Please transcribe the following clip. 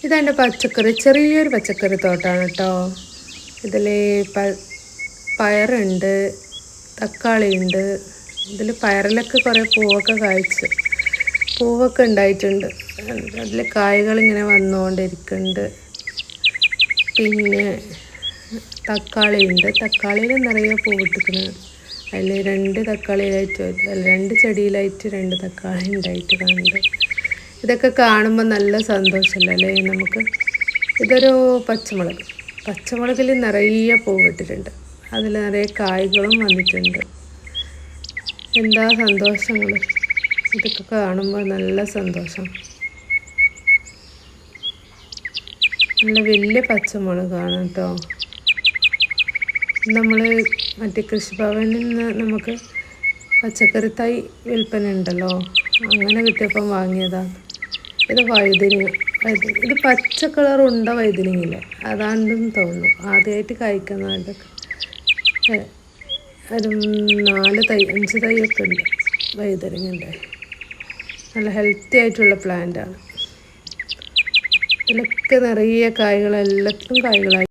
ഇതെൻ്റെ പച്ചക്കറി, ചെറിയൊരു പച്ചക്കറി തോട്ടമാണ് കേട്ടോ. ഇതിൽ പയറുണ്ട്, തക്കാളി ഉണ്ട്. ഇതിൽ പയറിലൊക്കെ കുറേ പൂവൊക്കെ ഉണ്ടായിട്ടുണ്ട്. അതിൽ കായ്കളിങ്ങനെ വന്നുകൊണ്ടിരിക്കുന്നുണ്ട്. പിന്നെ തക്കാളി ഉണ്ട്, തക്കാളിയിൽ നിറയെ പൂവിട്ടിരിക്കുന്നത്. അതിൽ 2 തക്കാളിയിലായിട്ട്, 2 ചെടിയിലായിട്ട് 2 തക്കാളി ഉണ്ടായിട്ട് കാണുന്നുണ്ട്. ഇതൊക്കെ കാണുമ്പോൾ നല്ല സന്തോഷമല്ലേ നമുക്ക്. ഇതൊരു പച്ചമുളകിൽ നിറയെ പൂവിട്ടിട്ടുണ്ട്. അതിൽ നിറയെ കായ്കളും വന്നിട്ടുണ്ട്. എന്താ സന്തോഷങ്ങൾ, ഇതൊക്കെ കാണുമ്പോൾ നല്ല സന്തോഷം. നല്ല വലിയ പച്ചമുളകാണ് കേട്ടോ. നമ്മൾ മറ്റേ കൃഷിഭവനിൽ നിന്ന് നമുക്ക് പച്ചക്കറി തൈ വിൽപ്പന ഉണ്ടല്ലോ, അങ്ങനെ കിട്ടിയപ്പം വാങ്ങിയതാണ്. ഇത് ഇത് പച്ച കളർ ഉണ്ട വഴുതനങ്ങയില്ലേ, അതാണെന്ന് തോന്നുന്നു. ആദ്യമായിട്ട് കായ്ക്കുന്നതൊക്കെ ഒരു 5 തൈയൊക്കെ ഉണ്ട് വഴുതനങ്ങൻ്റെ. നല്ല ഹെൽത്തി ആയിട്ടുള്ള പ്ലാന്റാണ്. ഇതിലൊക്കെ നിറയെ കായ്കൾ, എല്ലാത്തിലും കായ്കളായി.